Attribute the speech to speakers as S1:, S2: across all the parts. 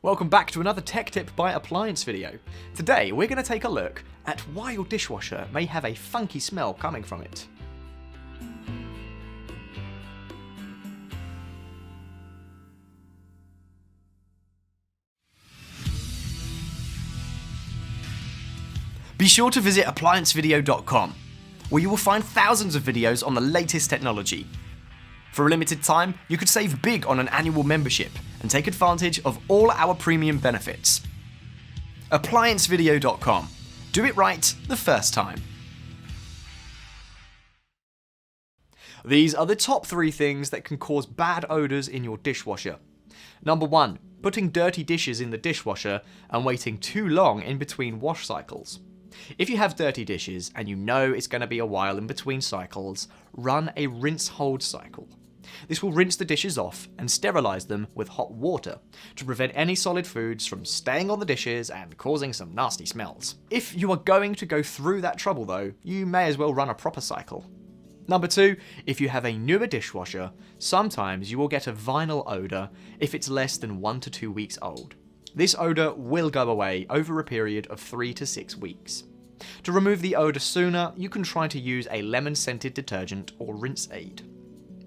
S1: Welcome back to another tech tip by Appliance Video. Today we're going to take a look at why your dishwasher may have a funky smell coming from it. Be sure to visit ApplianceVideo.com, where you will find thousands of videos on the latest technology. For a limited time, you could save big on an annual membership and take advantage of all our premium benefits. ApplianceVideo.com. Do it right the first time. These are the top 3 things that can cause bad odours in your dishwasher. Number 1. Putting dirty dishes in the dishwasher and waiting too long in between wash cycles. If you have dirty dishes and you know it's going to be a while in between cycles, run a rinse-hold cycle. This will rinse the dishes off and sterilise them with hot water to prevent any solid foods from staying on the dishes and causing some nasty smells. If you are going to go through that trouble though, you may as well run a proper cycle. Number 2, if you have a newer dishwasher, sometimes you will get a vinyl odour if it's less than 1 to 2 weeks old. This odour will go away over a period of 3 to 6 weeks. To remove the odour sooner, you can try to use a lemon-scented detergent or rinse aid.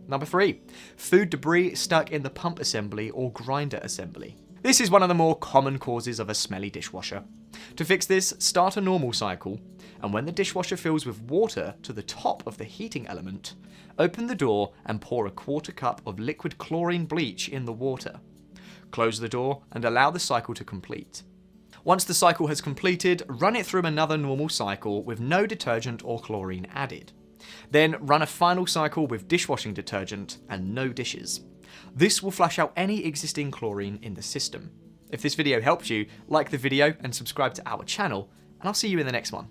S1: Number 3, food debris stuck in the pump assembly or grinder assembly. This is one of the more common causes of a smelly dishwasher. To fix this, start a normal cycle, and when the dishwasher fills with water to the top of the heating element, open the door and pour a 1/4 cup of liquid chlorine bleach in the water. Close the door and allow the cycle to complete. Once the cycle has completed, run it through another normal cycle with no detergent or chlorine added. Then run a final cycle with dishwashing detergent and no dishes. This will flush out any existing chlorine in the system. If this video helped you, like the video and subscribe to our channel, and I'll see you in the next one.